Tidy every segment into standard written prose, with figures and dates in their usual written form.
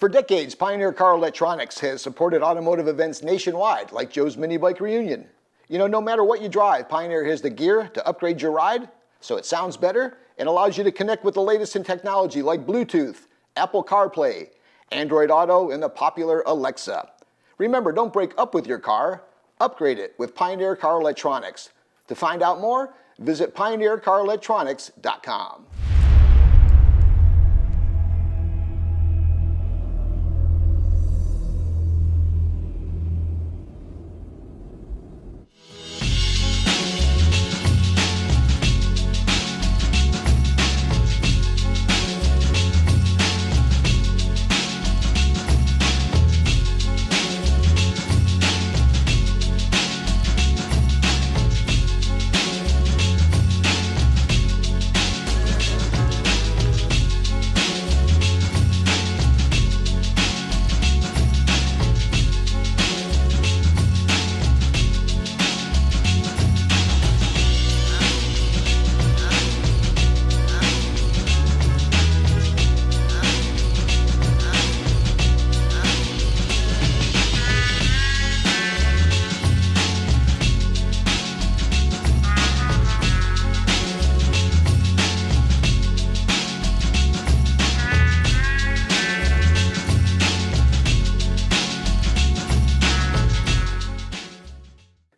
For decades, Pioneer Car Electronics has supported automotive events nationwide, like Joe's Minibike Reunion. You know, no matter what you drive, Pioneer has the gear to upgrade your ride so it sounds better and allows you to connect with the latest in technology like Bluetooth, Apple CarPlay, Android Auto, and the popular Alexa. Remember, don't break up with your car, upgrade it with Pioneer Car Electronics. To find out more, visit pioneercarelectronics.com.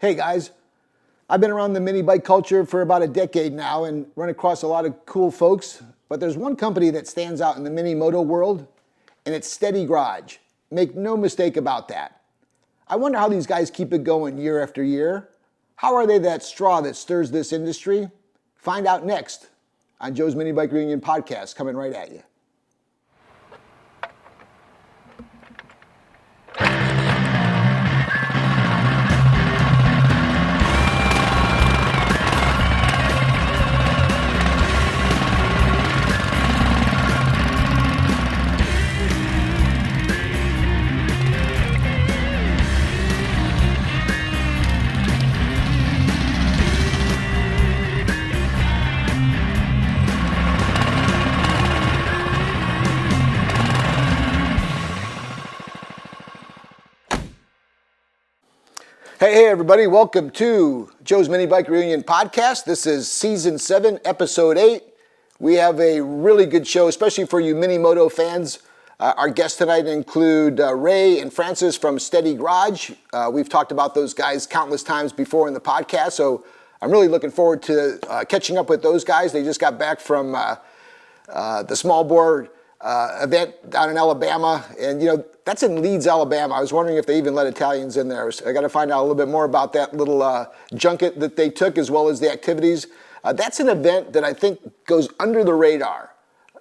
Hey guys, I've been around the mini bike culture for about a decade now and run across a lot of cool folks, but there's one company that stands out in the mini moto world, and it's Steady Garage. Make no mistake about that. I wonder how these guys keep it going year after year. How are they that straw that stirs this industry? Find out next on Joe's Minibike Reunion podcast, coming right at you. Hey everybody, welcome to Joe's Minibike Reunion podcast. This is season 7, episode 8. We have a really good show, especially for you mini moto fans. Our guests tonight include Ray and Francis from Steady Garage. We've talked about those guys countless times before in the podcast, so I'm really looking forward to catching up with those guys. They just got back from the small bore event down in Alabama, and you know, that's in Leeds, Alabama. I was wondering if they even let Italians in there. I got to find out a little bit more about that little junket that they took, as well as the activities. That's an event that I think goes under the radar.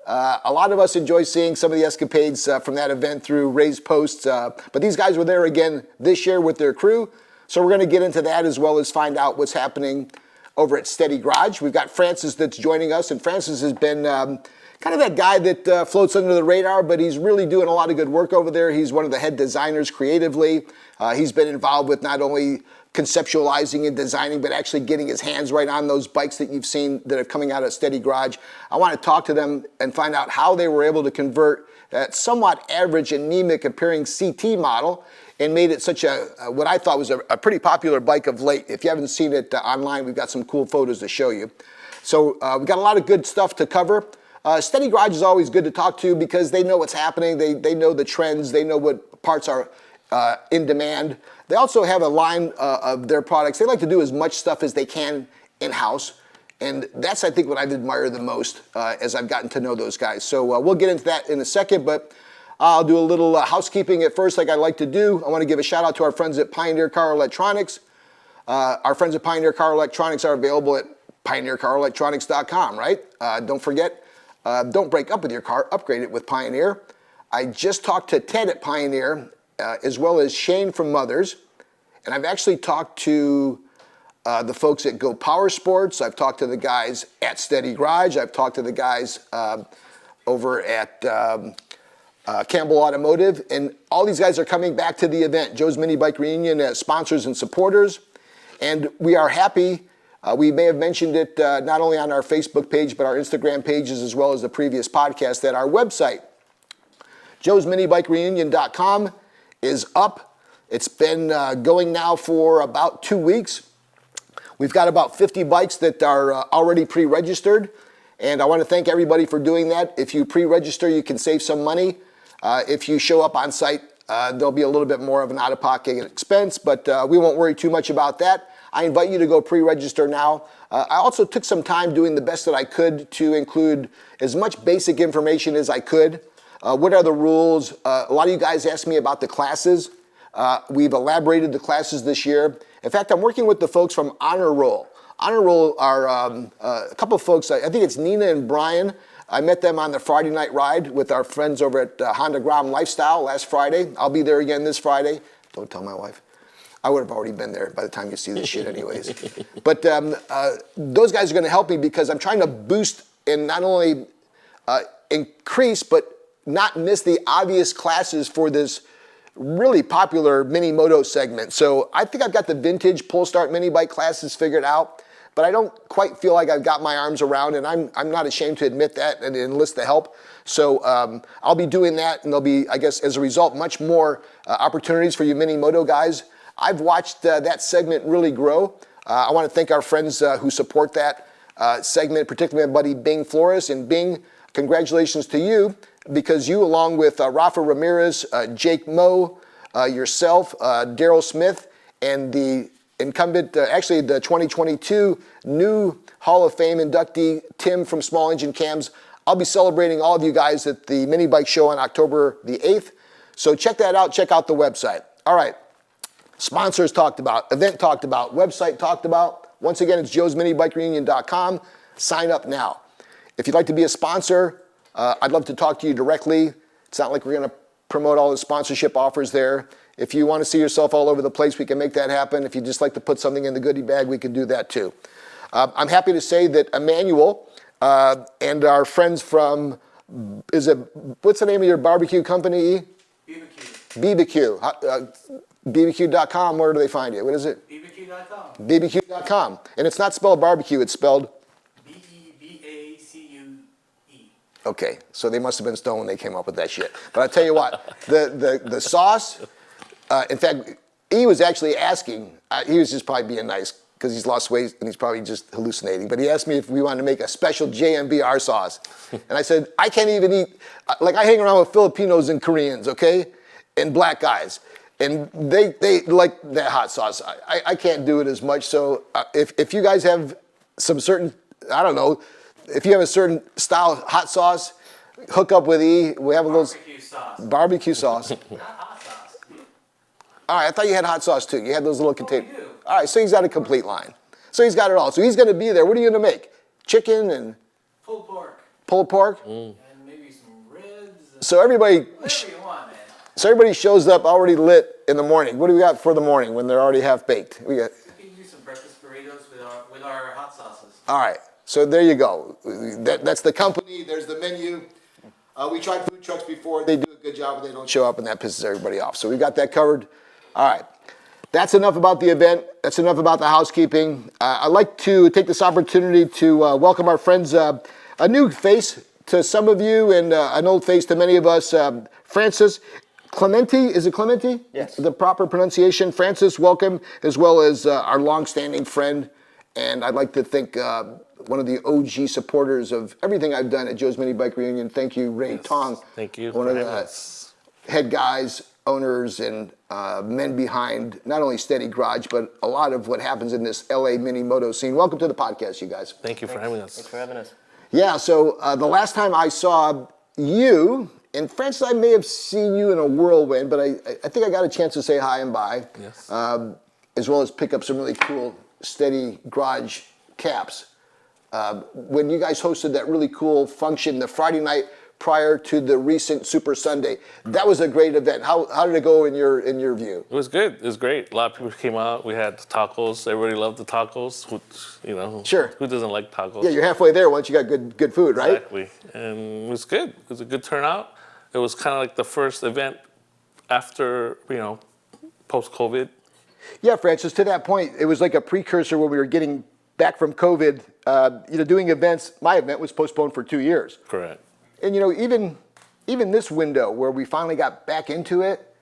A lot of us enjoy seeing some of the escapades from that event through Ray's posts, but these guys were there again this year with their crew, so we're going to get into that as well as find out what's happening over at Steady Garage. We've got Francis that's joining us, and Francis has been kind of that guy that floats under the radar, but he's really doing a lot of good work over there. He's one of the head designers creatively. He's been involved with not only conceptualizing and designing, but actually getting his hands right on those bikes that you've seen that are coming out of Steady Garage. I want to talk to them and find out how they were able to convert that somewhat average, anemic appearing CT model and made it such a, what I thought was a pretty popular bike of late. If you haven't seen it online, we've got some cool photos to show you. So we've got a lot of good stuff to cover. Steady Garage is always good to talk to because they know what's happening. They know the trends. They know what parts are in demand. They also have a line of their products. They like to do as much stuff as they can in-house. And that's, I think, what I've admired the most as I've gotten to know those guys. So we'll get into that in a second, but I'll do a little housekeeping at first like I like to do. I want to give a shout out to our friends at Pioneer Car Electronics. Our friends at Pioneer Car Electronics are available at pioneercarelectronics.com, right? Don't forget, don't break up with your car, upgrade it with Pioneer. I just talked to Ted at Pioneer, as well as Shane from Mothers, and I've actually talked to the folks at Go Power Sports. I've talked to the guys at Steady Garage. I've talked to the guys over at Campbell Automotive, and all these guys are coming back to the event, Joe's Minibike Reunion, as sponsors and supporters, and we are happy. We may have mentioned it not only on our Facebook page, but our Instagram pages, as well as the previous podcast, that our website, Joe'sMinibikeReunion.com is up. It's been going now for about 2 weeks. We've got about 50 bikes that are already pre-registered, and I want to thank everybody for doing that. If you pre-register, you can save some money. If you show up on site, there'll be a little bit more of an out-of-pocket expense, but we won't worry too much about that. I invite you to go pre-register now. I also took some time doing the best that I could to include as much basic information as I could. What are the rules? A lot of you guys asked me about the classes. We've elaborated the classes this year. In fact, I'm working with the folks from Honor Roll. Honor Roll are a couple of folks, I think it's Nina and Brian. I met them on the Friday night ride with our friends over at Honda Grom Lifestyle last Friday. I'll be there again this Friday. Don't tell my wife. I would have already been there by the time you see this shit anyways. But those guys are going to help me because I'm trying to boost and not only increase, but not miss the obvious classes for this really popular mini moto segment. So I think I've got the vintage pull start mini bike classes figured out, but I don't quite feel like I've got my arms around, and I'm not ashamed to admit that and enlist the help. So I'll be doing that, and there'll be, I guess, as a result, much more opportunities for you mini moto guys. I've watched that segment really grow. I want to thank our friends who support that segment, particularly my buddy Bing Flores. And Bing, congratulations to you, because you, along with Rafa Ramirez, Jake Moe, yourself, Daryl Smith, and the incumbent, actually the 2022 new Hall of Fame inductee, Tim from Small Engine Cams. I'll be celebrating all of you guys at the Mini Bike Show on October the 8th. So check that out. Check out the website. All right. Sponsors talked about, event talked about, website talked about. Once again, it's joesminibikereunion.com. Sign up now. If you'd like to be a sponsor, I'd love to talk to you directly. It's not like we're going to promote all the sponsorship offers there. If you want to see yourself all over the place, we can make that happen. If you'd just like to put something in the goodie bag, we can do that too. I'm happy to say that Emmanuel and our friends from, what's the name of your barbecue company? BBQ. BBQ.com, where do they find you? What is it? BBQ.com. BBQ.com. And it's not spelled barbecue, it's spelled? B-E-B-A-C-U-E. Okay, so they must have been stoned when they came up with that shit. But I'll tell you what, the sauce, in fact, he was actually asking, he was just probably being nice because he's lost weight and he's probably just hallucinating. But he asked me if we wanted to make a special JMBR sauce. And I said, I can't even eat, like I hang around with Filipinos and Koreans, okay? And black guys. And they like that hot sauce. I can't do it as much. So if you guys have some certain, I don't know, if you have a certain style hot sauce, hook up with E. We have a little barbecue sauce. Not hot sauce. All right, I thought you had hot sauce too. You had those little containers. All right, so he's got a complete line. So he's got it all. So he's going to be there. What are you going to make? Chicken and pulled pork. Pulled pork. And maybe some ribs. So everybody. Whatever you want, man. So everybody shows up already lit in the morning. What do we got for the morning when they're already half baked? We got. We can do some breakfast burritos with our hot sauces. All right. So there you go. That's the company. There's the menu. We tried food trucks before. They do a good job, but they don't show up, and that pisses everybody off. So we got that covered. All right. That's enough about the event. That's enough about the housekeeping. I'd like to take this opportunity to welcome our friends, a new face to some of you and an old face to many of us, Francis Clementi. Is it Clementi? Yes. The proper pronunciation. Francis, welcome, as well as our longstanding friend. And I'd like to thank one of the OG supporters of everything I've done at Joe's Minibike Reunion. Thank you, Ray Tong. Thank you. One of the head guys, owners, and men behind not only Steady Garage, but a lot of what happens in this LA mini moto scene. Welcome to the podcast, you guys. Thank you for having us. Thanks for having us. Yeah, so the last time I saw you, and Francis, I may have seen you in a whirlwind, but I think I got a chance to say hi and bye. Yes. As well as pick up some really cool Steady Garage caps. When you guys hosted that really cool function the Friday night prior to the recent Super Sunday, that was a great event. How did it go in your view? It was good. It was great. A lot of people came out. We had tacos. Everybody loved the tacos, which, you know, Sure. Who doesn't like tacos? Yeah, you're halfway there once you got good food, right? Exactly. And it was good. It was a good turnout. It was kind of like the first event after, you know, post-COVID. Yeah, Francis, to that point, it was like a precursor when we were getting back from COVID, doing events. My event was postponed for 2 years. Correct. And, even even this window where we finally got back into it,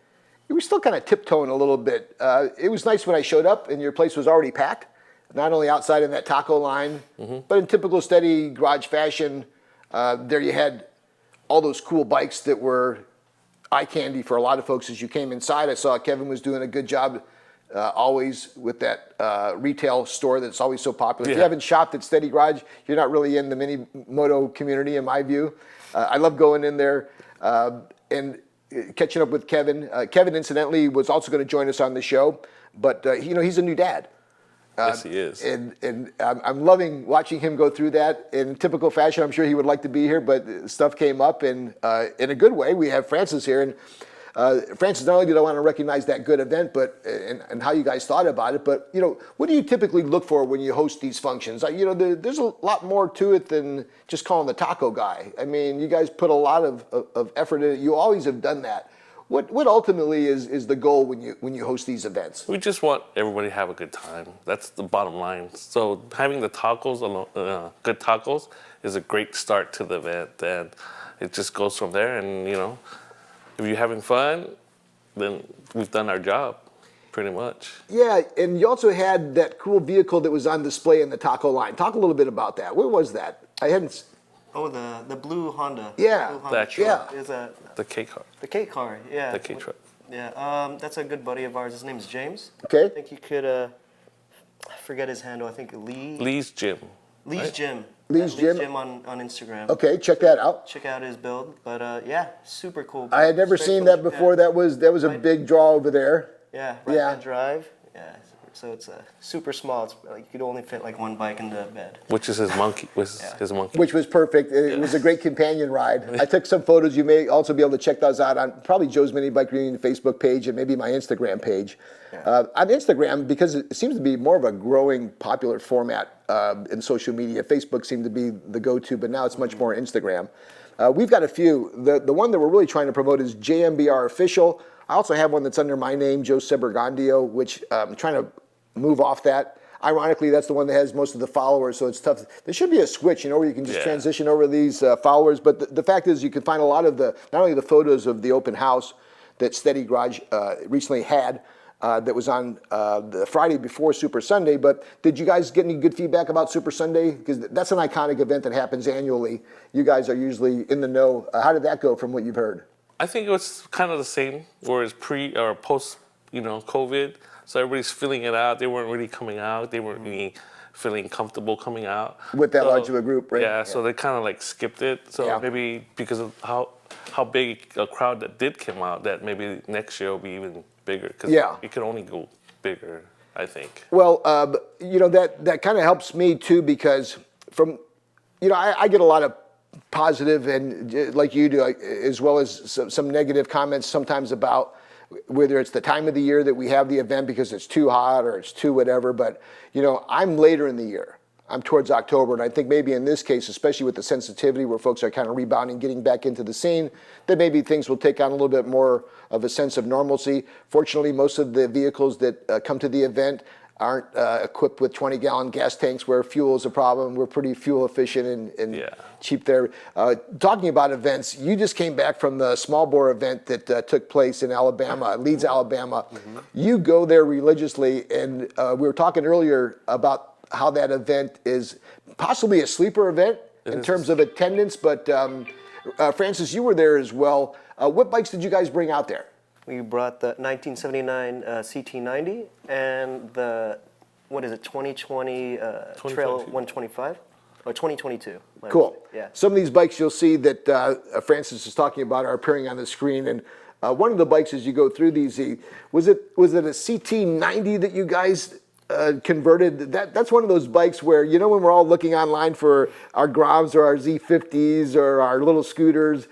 we were still kind of tiptoeing a little bit. It was nice when I showed up and your place was already packed, not only outside in that taco line, but in typical steady garage fashion. There you had all those cool bikes that were eye candy for a lot of folks as you came inside. I saw Kevin was doing a good job always with that retail store that's always so popular. If you haven't shopped at Steady Garage, you're not really in the mini moto community in my view. I love going in there and catching up with Kevin. Kevin, incidentally, was also going to join us on the show, but he's a new dad. Yes, he is. And I'm loving watching him go through that. In typical fashion, I'm sure he would like to be here, but stuff came up, and in a good way, we have Francis here. And Francis, not only did I want to recognize that good event, but and how you guys thought about it, but what do you typically look for when you host these functions? There's a lot more to it than just calling the taco guy. I mean, you guys put a lot of effort in it. You always have done that. What ultimately is the goal when you host these events? We just want everybody to have a good time. That's the bottom line. So having the tacos, good tacos, is a great start to the event, and it just goes from there. And if you're having fun, then we've done our job, pretty much. Yeah, and you also had that cool vehicle that was on display in the taco line. Talk a little bit about that. Where was that? I hadn't. Oh, the blue Honda. Yeah, blue Honda that truck. yeah. Is a The K car. the K car. Yeah. The K truck. Yeah. That's a good buddy of ours. His name is James. Okay. I think you could. I forget his handle. I think Lee's Gym. Lee's right? Gym. Lee's Yeah, Gym? on Instagram. Okay, check that out. Check out his build. But yeah, super cool. I had never Straight seen from that before. Japan. That was a Right. big draw over there. Yeah. Yeah. Right-hand drive. Yeah. So it's super small. It's like you could only fit like one bike in the bed. Which is his monkey. His monkey. Which was perfect. It was a great companion ride. I took some photos. You may also be able to check those out on probably Joe's Minibike Reunion Facebook page and maybe my Instagram page. Yeah. On Instagram, because it seems to be more of a growing popular format in social media. Facebook seemed to be the go-to, but now it's much more Instagram. We've got a few. The one that we're really trying to promote is JMBR Official. I also have one that's under my name, Joe Sebergandio, which I'm trying to move off that. Ironically, that's the one that has most of the followers, so it's tough. There should be a switch, where you can just transition over these followers. But the fact is, you can find a lot of not only the photos of the open house that Steady Garage recently had, that was on the Friday before Super Sunday. But did you guys get any good feedback about Super Sunday? Because that's an iconic event that happens annually. You guys are usually in the know. How did that go from what you've heard? I think it was kind of the same, whereas pre or post, COVID. So everybody's filling it out. They weren't really coming out. They weren't really feeling comfortable coming out. With that large of a group, right? Yeah, so they kind of like skipped it. So maybe because of how big a crowd that did come out, that maybe next year will be even bigger. Because it could only go bigger, I think. Well, that kind of helps me too, because from, I get a lot of positive and like you do, as well as some negative comments sometimes about whether it's the time of the year that we have the event because it's too hot or it's too whatever. But, I'm later in the year. I'm towards October. And I think maybe in this case, especially with the sensitivity where folks are kind of rebounding, getting back into the scene, that maybe things will take on a little bit more of a sense of normalcy. Fortunately, most of the vehicles that come to the event aren't equipped with 20-gallon gas tanks where fuel is a problem. We're pretty fuel efficient and cheap there. Talking about events, you just came back from the small bore event that took place in Alabama, Leeds, Alabama. Mm-hmm. You go there religiously, and we were talking earlier about how that event is possibly a sleeper event in terms of attendance, but Francis, you were there as well. What bikes did you guys bring out there? We brought the 1979 CT90 and the 2020 Trail 125 or 2022. Cool. Yeah. Some of these bikes you'll see that Francis is talking about are appearing on the screen, and one of the bikes as you go through these, was it a CT90 that you guys converted? That's one of those bikes where, when we're all looking online for our Groms or our Z50s or our little scooters,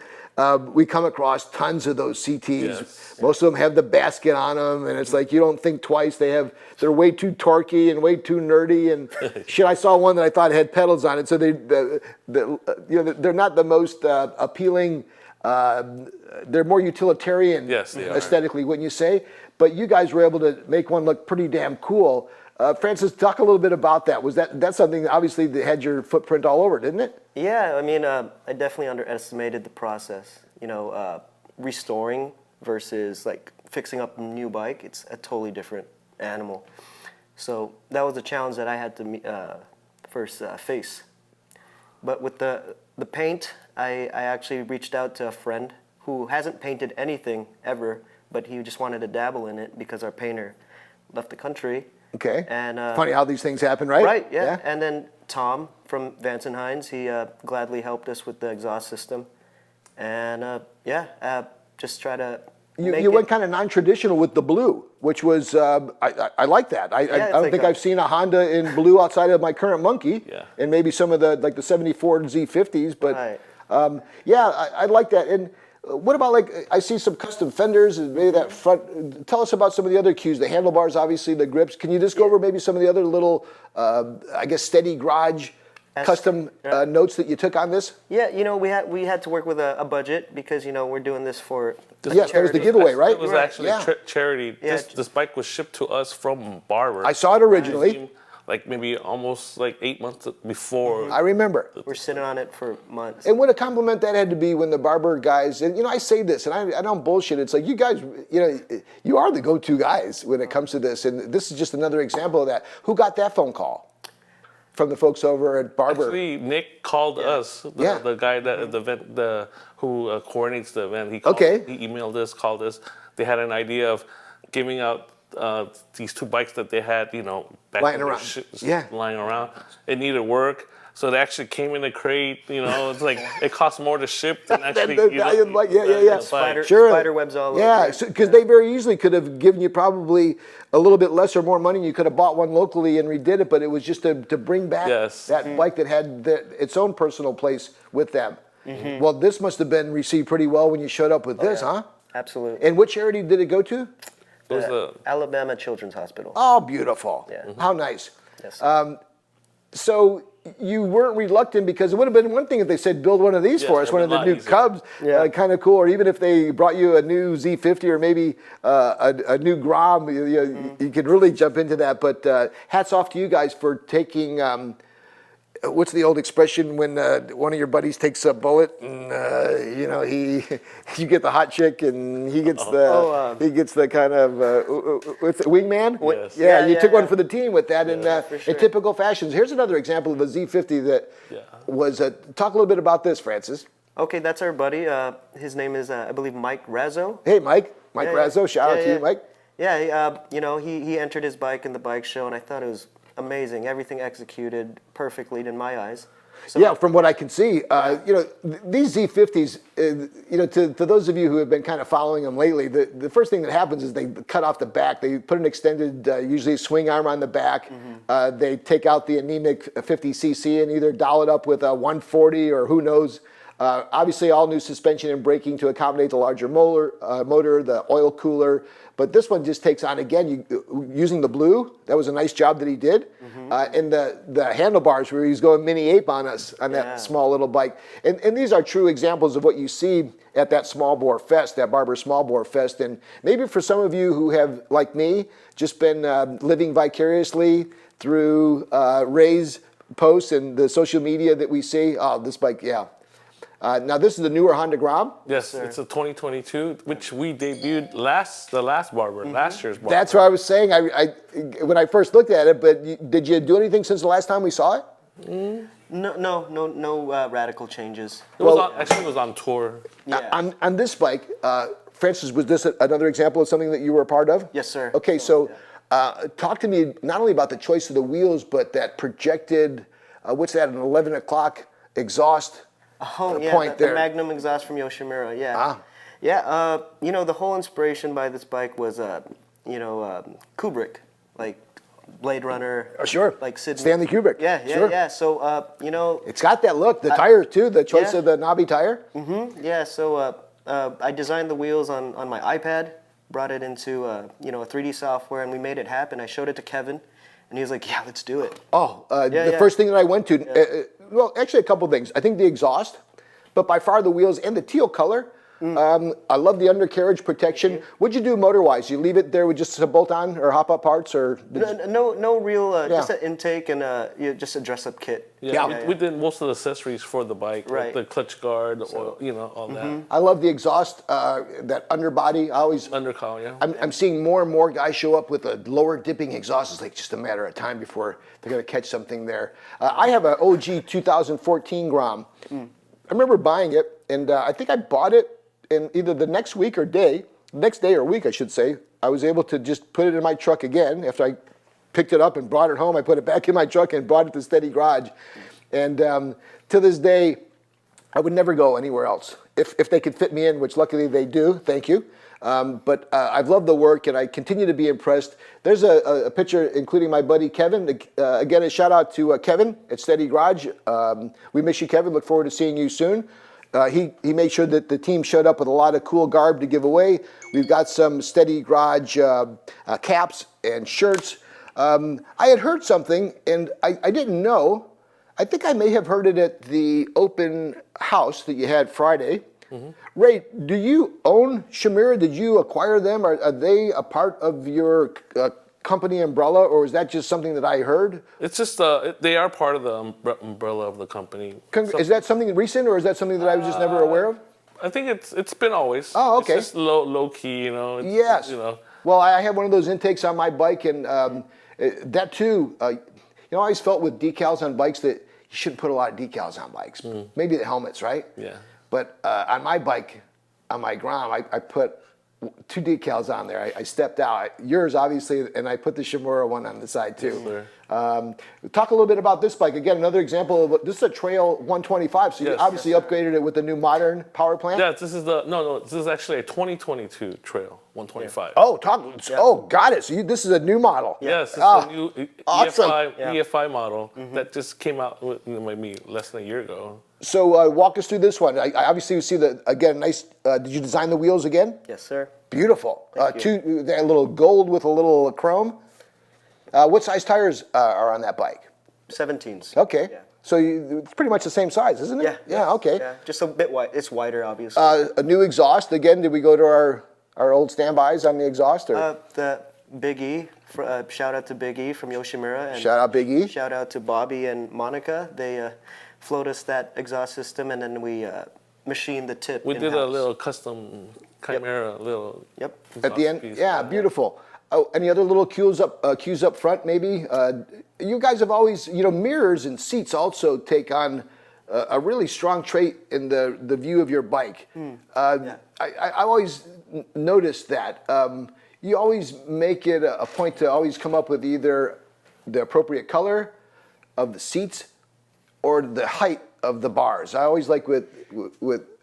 we come across tons of those CTs. Yes. Most of them have the basket on them, and it's like you don't think twice. They're way too torquey and way too nerdy. And shit, I saw one that I thought had pedals on it, so they're not the most appealing. They're more utilitarian aesthetically, wouldn't you say? But you guys were able to make one look pretty damn cool. Francis, talk a little bit about that. That's something obviously that had your footprint all over, didn't it? Yeah, I mean, I definitely underestimated the process. restoring versus like fixing up a new bike, it's a totally different animal. So that was a challenge that I had to first face. But with the paint, I actually reached out to a friend who hasn't painted anything ever, but he just wanted to dabble in it because our painter left the country. Okay. And funny how these things happen, right? Right, yeah. And then Tom from Vance and Hines, he gladly helped us with the exhaust system. And just try to You went kind of non-traditional with the blue, which was, I like that. I don't think I've seen a Honda in blue outside of my current Monkey, and maybe some of the 74 Z50s, but Right. I like that. And what about, like, I see some custom fenders and maybe that front. Tell us about some of the other cues, the handlebars, obviously, the grips. Can you just go over maybe some of the other little, I guess, steady garage custom notes that you took on this? Yeah, we had to work with a budget because, we're doing this for Yes, that was the giveaway, right? It was actually charity. Yeah. This bike was shipped to us from Barber. I saw it originally. Like maybe almost like 8 months before. I remember. We're sitting on it for months. And what a compliment that had to be when the Barber guys, and I say this, and I don't bullshit, it's like you guys, you are the go-to guys when it comes to this, and this is just another example of that. Who got that phone call? From the folks over at Barber. Actually, Nick called us, the guy that at the event, who coordinates the event. He emailed us, called us. They had an idea of giving out these two bikes that they had, back lying around. Lying around. It needed work. So they actually came in a crate, it's like it costs more to ship than actually Spider webs all over. Yeah, because they very easily could have given you probably a little bit less or more money. You could have bought one locally and redid it, but it was just to bring back that bike that had its own personal place with them. Mm-hmm. Well, this must have been received pretty well when you showed up with this, huh? Absolutely. And what charity did it go to? It was the Alabama Children's Hospital. Oh, beautiful. Yeah. How nice. Yes. So you weren't reluctant, because it would have been one thing if they said, build one of these for us, one of the new Cubs, kind of cool, or even if they brought you a new Z50 or maybe a new Grom, you could really jump into that. But hats off to you guys for taking, what's the old expression when one of your buddies takes a bullet and you get the hot chick and he gets the kind of what's it, wingman? Yes. You took one for the team with that in typical fashions. Here's another example of a Z50 that was talk a little bit about this, Francis. Okay, that's our buddy. His name is I believe Mike Razzo. Hey, Mike Razzo. Shout out to you, Mike. Yeah, he entered his bike in the bike show, and I thought it was amazing. Everything executed perfectly in my eyes. So, from what I can see, these Z50s, to those of you who have been kind of following them lately, the first thing that happens is they cut off the back. They put an extended, usually swing arm on the back. Mm-hmm. They take out the anemic 50cc and either dial it up with a 140 or who knows. Obviously, all new suspension and braking to accommodate the larger motor, the oil cooler. But this one just takes on, again, using the blue. That was a nice job that he did. Mm-hmm. And the handlebars where he's going mini ape on us on that small little bike. And these are true examples of what you see at that small bore fest, that Barber small bore fest. And maybe for some of you who have, like me, just been living vicariously through Ray's posts and the social media that we see, this bike, now this is the newer Honda Grom? Yes, it's a 2022, which we debuted the last Barber, last year's Barber. That's what I was saying. I when I first looked at it, but did you do anything since the last time we saw it? No radical changes. It was on tour. Yeah. On this bike, Francis, was this another example of something that you were a part of? Yes, sir. Okay, so talk to me not only about the choice of the wheels, but that projected, what's that, an 11 o'clock exhaust? The Magnum exhaust from Yoshimura, the whole inspiration by this bike was, Kubrick, like Blade Runner. Like Sid. Stanley Kubrick. Yeah. So, it's got that look. The tire too. The choice of the knobby tire. Mm-hmm. Yeah. So, I designed the wheels on my iPad, brought it into a 3D software, and we made it happen. I showed it to Kevin, and he was like, "Yeah, let's do it." The first thing that I went to. Well, actually, a couple things. I think the exhaust, but by far the wheels and the teal color I love the undercarriage protection. What'd you do motor-wise? You leave it there with just a bolt-on or hop-up parts, or No real, just an intake and just a dress-up kit. Yeah, we did most of the accessories for the bike, Right. like the clutch guard, or all that. I love the exhaust, that underbody. I always Undercowl, yeah. I'm seeing more and more guys show up with a lower dipping exhaust. It's like just a matter of time before they're going to catch something there. I have an OG 2014 Grom. I remember buying it, and I think I bought it in either the next week or next day or week, I should say. I was able to just put it in my truck again after I picked it up and brought it home. I put it back in my truck and brought it to Steady Garage. And to this day, I would never go anywhere else. If they could fit me in, which luckily they do, thank you. But I've loved the work, and I continue to be impressed. There's a picture, including my buddy Kevin. Again, a shout out to Kevin at Steady Garage. We miss you, Kevin. Look forward to seeing you soon. He made sure that the team showed up with a lot of cool garb to give away. We've got some Steady Garage caps and shirts. I had heard something, and I didn't know. I think I may have heard it at the open house that you had Friday. Ray, do you own Shimura? Did you acquire them? Are they a part of your company umbrella, or is that just something that I heard? It's just they are part of the umbrella of the company. Is that something recent, or is that something that I was just never aware of? I think it's been always. Oh, okay. It's just low key, It's, Yes. Well, I have one of those intakes on my bike, and that too. I always felt with decals on bikes that you shouldn't put a lot of decals on bikes. Maybe the helmets, right? Yeah. But on my bike, on my Grom, I put 2 decals on there. I stepped out. Yours, obviously, and I put the Shimura one on the side, too. Sure. Talk a little bit about this bike. Again, another example of this is a Trail 125, so you Yes. obviously upgraded it with the new modern power plant. Yeah, this is this is actually a 2022 Trail 125. Oh, got it. So this is a new model. Yes, it's a new awesome. EFI model that just came out maybe less than a year ago. So walk us through this one. I obviously you see nice. Did you design the wheels again? Yes, sir. Beautiful. Thank you. That little gold with a little chrome. What size tires are on that bike? 17s. Okay. Yeah. So it's pretty much the same size, isn't it? Yeah. Yeah. Okay. Yeah, just a bit wide. It's wider, obviously. A new exhaust again. Did we go to our old standbys on the exhaust? Or? The Big E. Shout out to Big E from Yoshimura. And Shout out Big E. Shout out to Bobby and Monica. They float us that exhaust system, and then we machined the tip. We did a in-house. little custom Chimera little. Yep. At the end, piece. yeah, beautiful. Oh, any other little cues up front, maybe? You guys have always, mirrors and seats also take on a really strong trait in the view of your bike. I always noticed that. You always make it a point to always come up with either the appropriate color of the seats or the height of the bars. I always like with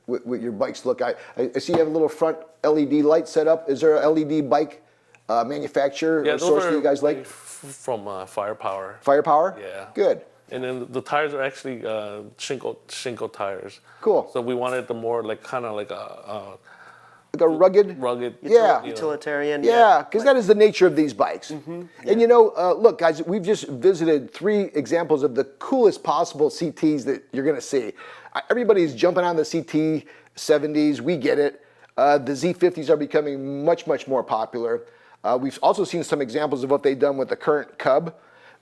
your bikes look. I see you have a little front LED light set up. Is there a LED bike manufacturer or source that you guys like? From Firepower. Firepower? Yeah. Good. And then the tires are actually shinko tires. Cool. So we wanted the more kind of like a Like a rugged? Yeah. Utilitarian. Yeah, because that is the nature of these bikes. And look, guys, we've just visited 3 examples of the coolest possible CTs that you're going to see. Everybody's jumping on the CT 70s. We get it. The Z50s are becoming much, much more popular. We've also seen some examples of what they've done with the current Cub.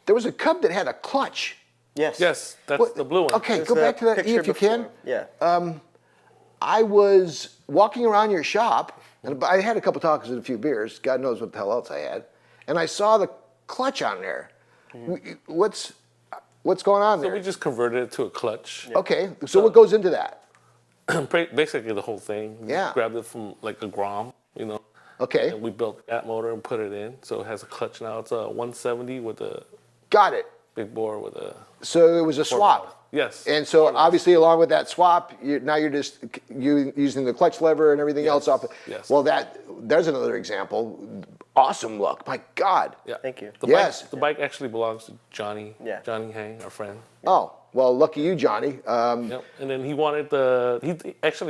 There was a Cub that had a clutch. Yes. Yes, that's the blue one. Okay, There's go the back to that picture if you before. can. Yeah. I was walking around your shop, and I had a couple tacos and a few beers. God knows what the hell else I had. And I saw the clutch on there. What's going on So there? we just converted it to a clutch. Okay, so what goes into that? Basically the whole thing. We Yeah. grabbed it from like a Grom, Okay, And we built that motor and put it in. So it has a clutch now. It's a 170 with a got it. big bore with a. So it was a swap. Yes. And so obviously along with that swap, now you're just using the clutch lever and everything else off. Yes. Well, there's another example. Awesome look. My God. Yeah. Thank you. The bike actually belongs to Johnny. Yeah. Johnny Hang, our friend. Oh, well, lucky you, Johnny. Yep. And then he wanted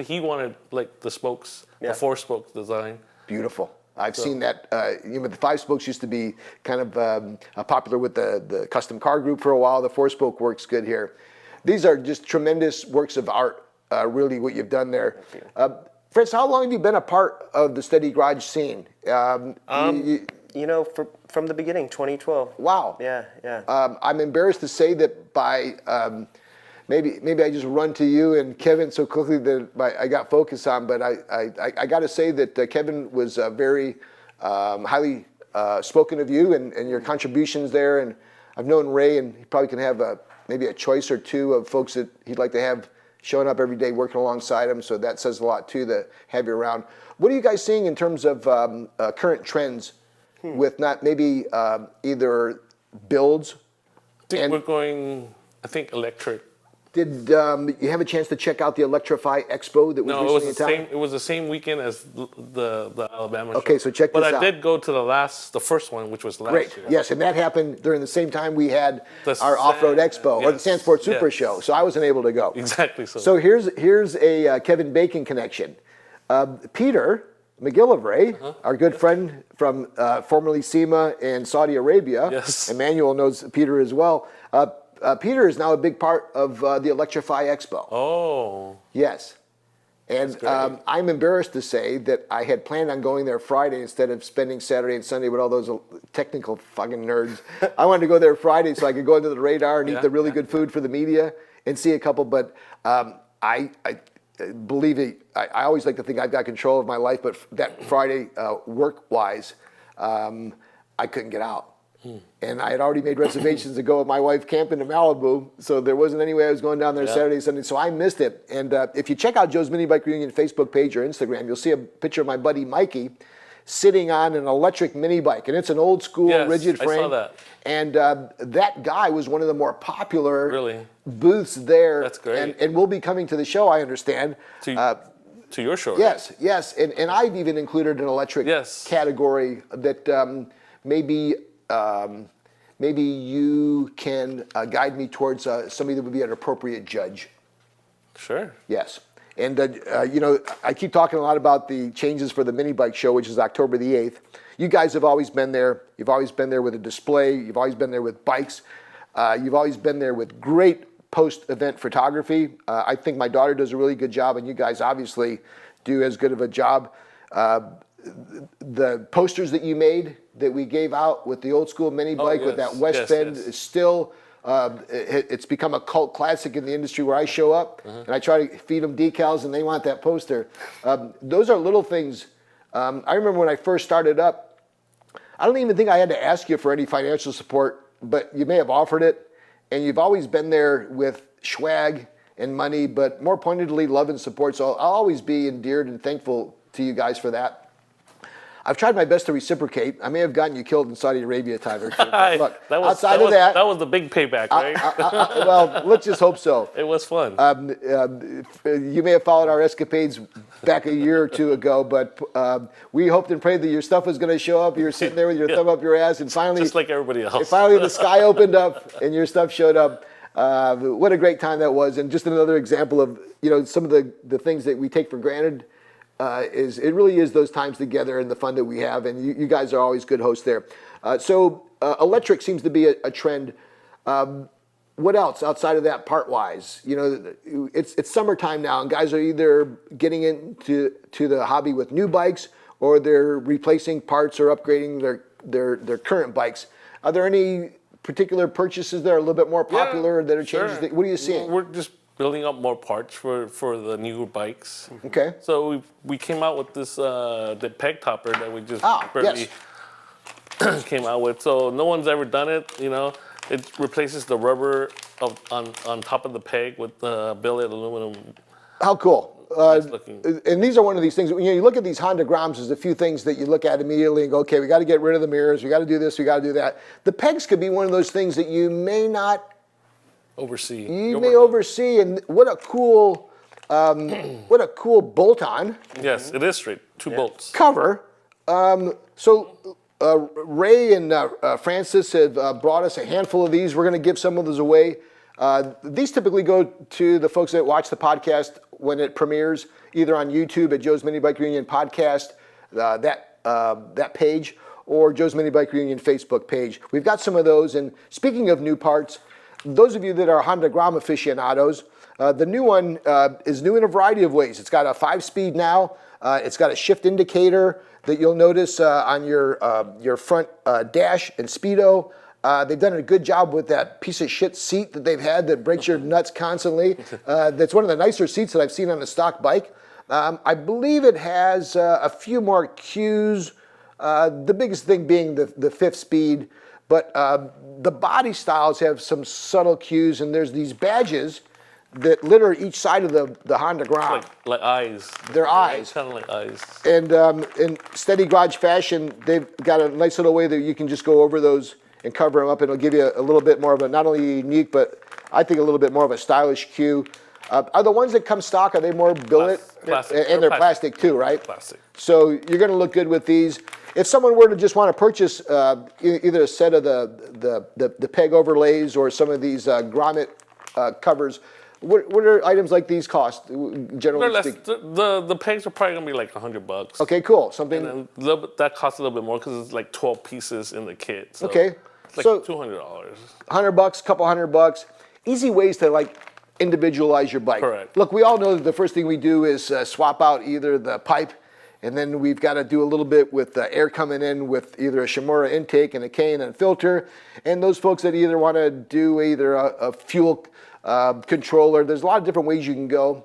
he wanted like the spokes, the 4-spoke design. Beautiful. I've seen that. The 5-spokes used to be kind of popular with the custom car group for a while. The 4-spoke works good here. These are just tremendous works of art, really, what you've done there. Fritz, how long have you been a part of the Steady Garage scene? You know, from the beginning, 2012. Wow. Yeah, yeah. I'm embarrassed to say that by maybe I just run to you and Kevin so quickly that I got focused on, but I got to say that Kevin was very highly spoken of you and your contributions there, and I've known Ray, and he probably can have maybe a choice or two of folks that he'd like to have showing up every day working alongside him, so that says a lot too to have you around. What are you guys seeing in terms of current trends with not maybe either builds? We're going, I think, electric. Did you have a chance to check out the Electrify Expo that was No, it was recently the in town? same. It was the same weekend as the Alabama show. Okay, so check this But out. I did go to the first one, which was last Great. year. Yes, and that happened during the same time we had The our Off-Road Sand- Expo, or the yes, Sand Sport Super yes. Show, so I wasn't able to go. Exactly. So here's a Kevin Bacon connection. Peter McGillivray, our good friend from formerly SEMA in Saudi Arabia. Yes. Emmanuel knows Peter as well. Peter is now a big part of the Electrify Expo. Oh. Yes. And I'm embarrassed to say that I had planned on going there Friday instead of spending Saturday and Sunday with all those technical fucking nerds. I wanted to go there Friday so I could go into the radar and eat the really good food for the media and see a couple. But I believe it. I always like to think I've got control of my life, but that Friday, work-wise, I couldn't get out. And I had already made reservations to go with my wife camping to Malibu, so there wasn't any way I was going down there Saturday, Sunday, so I missed it. And if you check out Joe's Minibike Reunion Facebook page or Instagram, you'll see a picture of my buddy Mikey sitting on an electric mini bike, and it's an old school rigid frame. I saw that. And that guy was one of the more popular booths there. That's great. And will be coming to the show, I understand. To your show. Yes, yes, and I've even included an electric category that maybe you can guide me towards somebody that would be an appropriate judge. Sure. Yes. And, you know, I keep talking a lot about the changes for the mini bike show, which is October the 8th. You guys have always been there. You've always been there with a display. You've always been there with bikes. You've always been there with great post-event photography. I think my daughter does a really good job, and you guys obviously do as good of a job. The posters that you made that we gave out with the old school mini bike with that West Bend is still, it's become a cult classic in the industry where I show up and I try to feed them decals and they want that poster. Those are little things. I remember when I first started up, I don't even think I had to ask you for any financial support, but you may have offered it, and you've always been there with swag and money, but more pointedly, love and support. So I'll always be endeared and thankful to you guys for that. I've tried my best to reciprocate. I may have gotten you killed in Saudi Arabia a time or two. Look, that was the big payback, right? Well, let's just hope so. It was fun. You may have followed our escapades back a year or two ago, but we hoped and prayed that your stuff was going to show up. You were sitting there with your thumb up your ass, and finally, just like everybody else. Finally, the sky opened up and your stuff showed up. What a great time that was, and just another example of some of the things that we take for granted. It really is those times together and the fun that we have, and you guys are always good hosts there. So electric seems to be a trend. What else outside of that part-wise? It's summertime now, and guys are either getting into the hobby with new bikes or they're replacing parts or upgrading their current bikes. Are there any particular purchases that are a little bit more popular that are changes? Sure. What are you seeing? We're just building up more parts for the newer bikes. Okay. So we came out with this the peg topper that we just came out with. So no one's ever done it. It replaces the rubber on top of the peg with the billet aluminum. How cool. Looking. And these are one of these things, you look at these Honda Groms, there's a few things that you look at immediately and go, okay, we got to get rid of the mirrors, we got to do this, we got to do that. The pegs could be one of those things that you may not oversee. You may oversee, and what a cool bolt-on. Yes, it is straight, two bolts. Cover. So Ray and Francis have brought us a handful of these. We're going to give some of those away. These typically go to the folks that watch the podcast when it premieres, either on YouTube at Joe's Minibike Reunion Podcast, that page, or Joe's Minibike Reunion Facebook page. We've got some of those, and speaking of new parts, those of you that are Honda Grom aficionados, The new one is new in a variety of ways. It's got a 5-speed now. It's got a shift indicator that you'll notice on your front dash and speedo. They've done a good job with that piece of shit seat that they've had that breaks your nuts constantly. That's one of the nicer seats that I've seen on a stock bike. I believe it has a few more cues, the biggest thing being the 5th speed, but the body styles have some subtle cues, and there's these badges that litter each side of the Honda Grom. Like eyes. They're eyes. Kind of like eyes. And in steady garage fashion, they've got a nice little way that you can just go over those and cover them up, and it'll give you a little bit more of a, not only unique, but I think a little bit more of a stylish cue. Are the ones that come stock, are they more billet? Plastic. And they're plastic too, right? Plastic. So you're gonna look good with these. If someone were to just want to purchase either a set of the peg overlays or some of these grommet covers, what are items like these cost, generally Less, speaking? the pegs are probably gonna be like $100. Okay, cool. Something. And a little bit, that costs a little bit more because it's like 12 pieces in the kit. So Okay. it's like So $200. $100, couple $100. Easy ways to like individualize your bike. Correct. Look, we all know that the first thing we do is swap out either the pipe, and then we've got to do a little bit with air coming in with either a Shimura intake and a cane and a filter. And those folks that either want to do either a fuel controller, there's a lot of different ways you can go.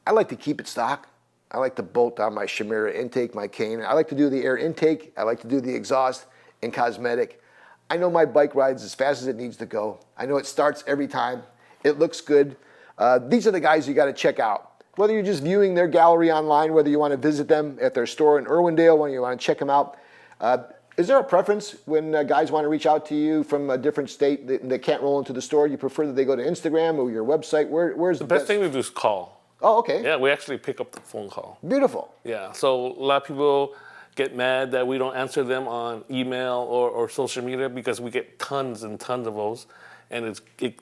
I like to keep it stock. I like to bolt on my Shimura intake, my cane. I like to do the air intake. I like to do the exhaust and cosmetic. I know my bike rides as fast as it needs to go. I know it starts every time. It looks good. These are the guys you got to check out. Whether you're just viewing their gallery online, whether you want to visit them at their store in Irwindale, when you want to check them out. Is there a preference when guys want to reach out to you from a different state that can't roll into the store? You prefer that they go to Instagram or your website? Where's the Best thing to do is call. Oh, okay. Yeah, we actually pick up the phone call. Beautiful. Yeah, so a lot of people get mad that we don't answer them on email or social media because we get tons and tons of those, and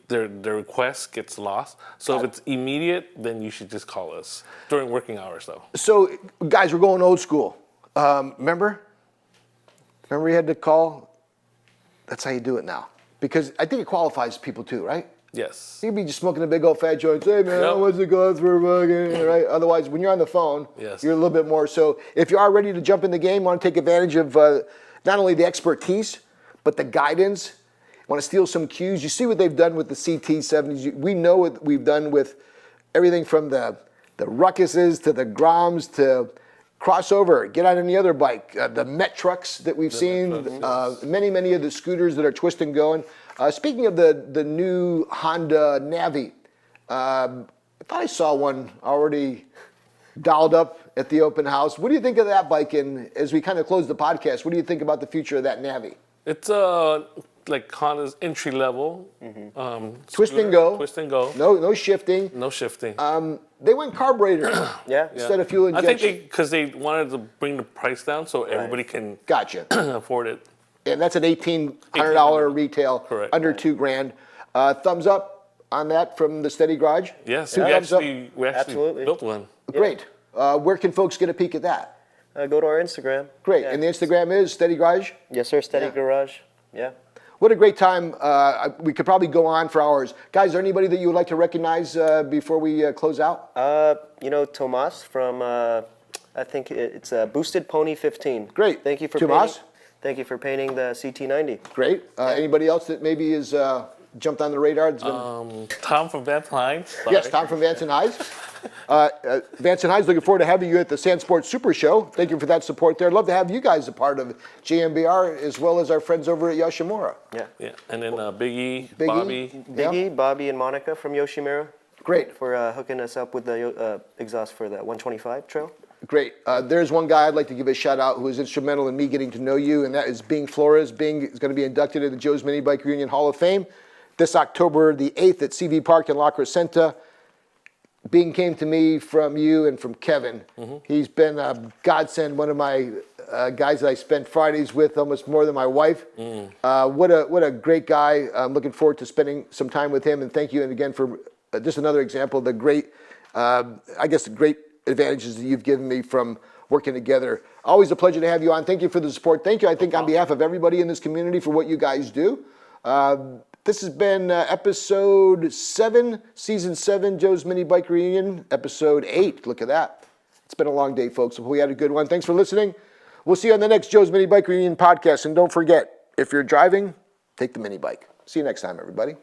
their request gets lost. So if it's immediate, then you should just call us during working hours, though. So, guys, we're going old school. Remember you had to call? That's how you do it now. Because I think it qualifies people too, right? Yes. You'd be just smoking a big old fat joint. Hey, man, how much it cost for a fucking, right? Otherwise, when you're on the phone, Yes. you're a little bit more. So if you are ready to jump in the game, want to take advantage of not only the expertise, but the guidance, want to steal some cues. You see what they've done with the CT70s. We know what we've done with everything from the Ruckuses to the Groms to crossover, get on any other bike, the Met trucks that we've seen, many of the scooters that are twist and going. Speaking of the new Honda Navi, I thought I saw one already dialed up at the open house. What do you think of that bike? And as we kind of close the podcast, what do you think about the future of that Navi? It's like Honda's entry level. Twist and go. Twist and go. No shifting. No shifting. They went carburetor instead of fuel injection. I think because they wanted to bring the price down so everybody can Gotcha. afford it. And that's an $1,800 retail, Correct. under $2,000. Thumbs up on that from the Steady Garage? Yes, Two we thumbs up? actually Absolutely. built one. Great. Where can folks get a peek at that? Go to our Instagram. Great. Yeah. And the Instagram is Steady Garage? Yes, sir. Steady Yeah. Garage. Yeah. What a great time. We could probably go on for hours. Guys, is there anybody that you would like to recognize before we close out? Tomas from, I think it's Boosted Pony 15. Great. Thank you for Tomas? painting. Thank you for painting the CT90. Great. Anybody else that maybe is jumped on the radar? That's been... Tom from Van Hines. Yes, Tom from Vance and Highs. Vance and Highs, looking forward to having you at the Sand Sports Super Show. Thank you for that support there. I'd love to have you guys a part of JMBR as well as our friends over at Yoshimura. Yeah. Yeah, and then Biggie, Biggie. Bobby. Biggie, Bobby, and Monica from Yoshimura Great. for hooking us up with the exhaust for the 125 trail. Great. There's one guy I'd like to give a shout out who was instrumental in me getting to know you, and that is Bing Flores. Bing is going to be inducted into Joe's Minibike Reunion Hall of Fame this October the 8th at CV Park in La Crescenta. Bing came to me from you and from Kevin. He's been a godsend, one of my guys that I spend Fridays with almost more than my wife. What a great guy. I'm looking forward to spending some time with him, and thank you and again for just another example of the great, great advantages that you've given me from working together. Always a pleasure to have you on. Thank you for the support. Thank you, I think, on behalf of everybody in this community for what you guys do. This has been episode 7, season 7, Joe's Minibike Reunion, episode 8. Look at that. It's been a long day, folks. Hope we had a good one. Thanks for listening. We'll see you on the next Joe's Minibike Reunion podcast. And don't forget, if you're driving, take the mini bike. See you next time, everybody.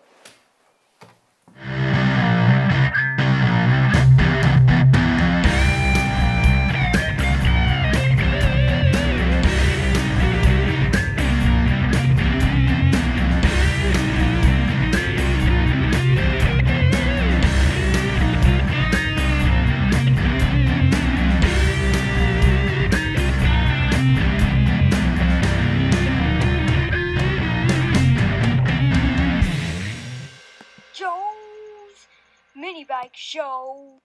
Joe's Minibike Show.